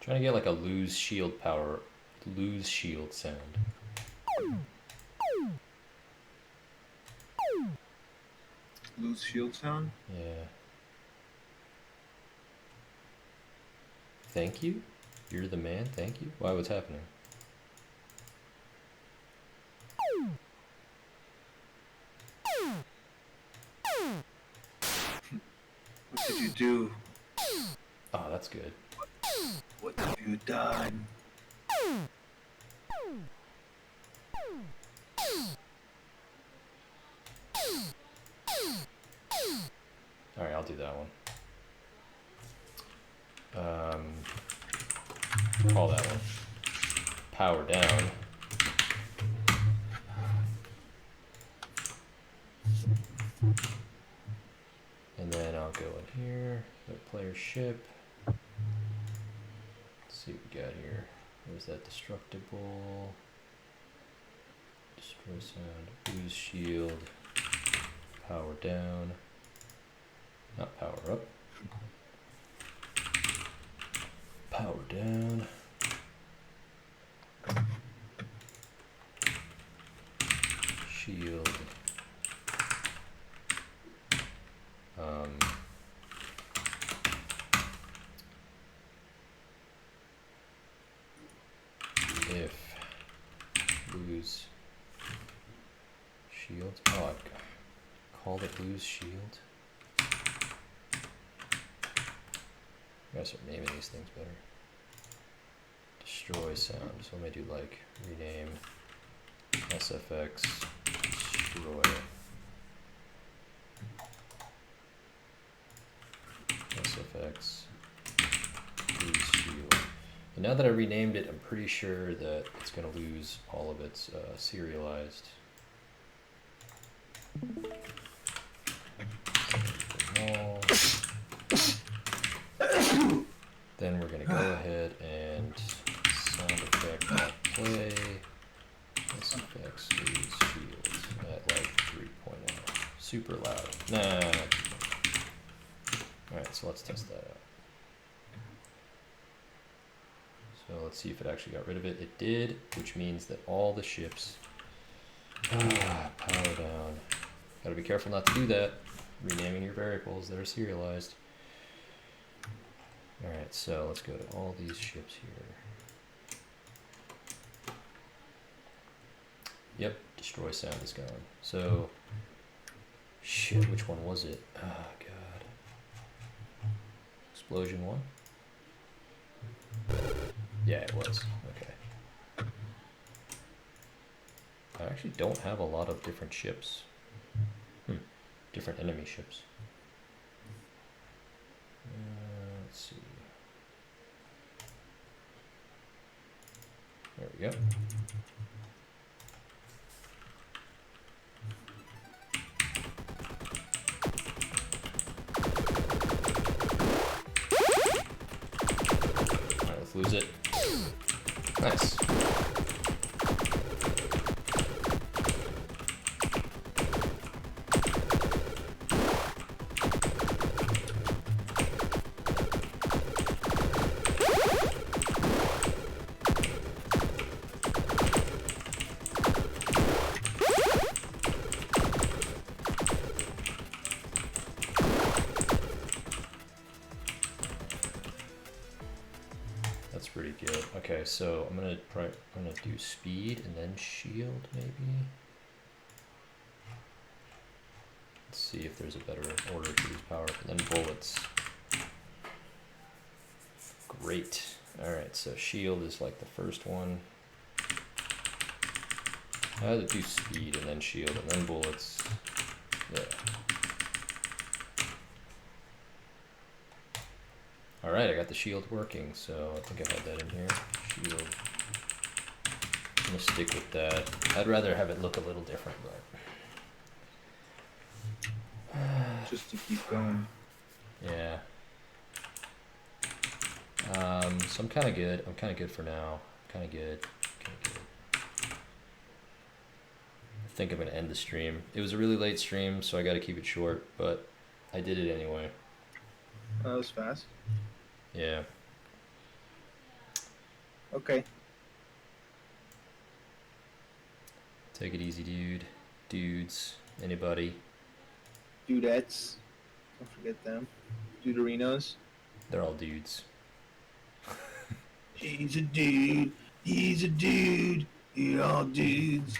Trying to get like a lose shield sound. Lose shield sound? Yeah. Thank you? You're the man, thank you? Why, what's happening? What did you do? Oh, that's good. What have you done? Alright, I'll do that one. Call that one power down. And then I'll go in here, let player ship. Let's see what we got here. Where's that destructible? Destroy sound, lose shield, power down, not power up. Power down. Shield. If lose shield. Oh, I called it lose shield. I gotta start naming these things better. Destroy sound. So let me do like rename SFX destroy. SFX lose shield. And now that I renamed it, I'm pretty sure that it's going to lose all of its serialized. Then we're going to go ahead and sound effect play SFX lose shield at like 3.0. Super loud. Nah. Alright, so let's test that out. So let's see if it actually got rid of it. It did, which means that all the ships power down. Gotta be careful not to do that. Renaming your variables that are serialized. Alright, so let's go to all these ships here. Yep, destroy sound is gone. So, shit, which one was it? Oh, God. Explosion 1? Yeah, it was. Okay. I actually don't have a lot of different ships. Different enemy ships. Let's see. There we go. Alright, let's lose it. Nice. That's pretty good. Okay, so I'm gonna do speed and then shield maybe. Let's see if there's a better order to use power. And then bullets. Great. Alright, so shield is like the first one. I had to do speed and then shield and then bullets. Yeah. Alright, I got the shield working, so I think I had that in here. Shield. I'm gonna stick with that. I'd rather have it look a little different, but Just to keep going. yeah. So I'm kind of good. I'm kind of good for now. Kind of good. Kind of good. I think I'm gonna end the stream. It was a really late stream, so I got to keep it short, but I did it anyway. That was fast. Yeah. Okay. Take it easy, dude. Dudes. Anybody. Dudettes. Don't forget them. Duderinos. They're all dudes. He's a dude. He's a dude. You're all dudes.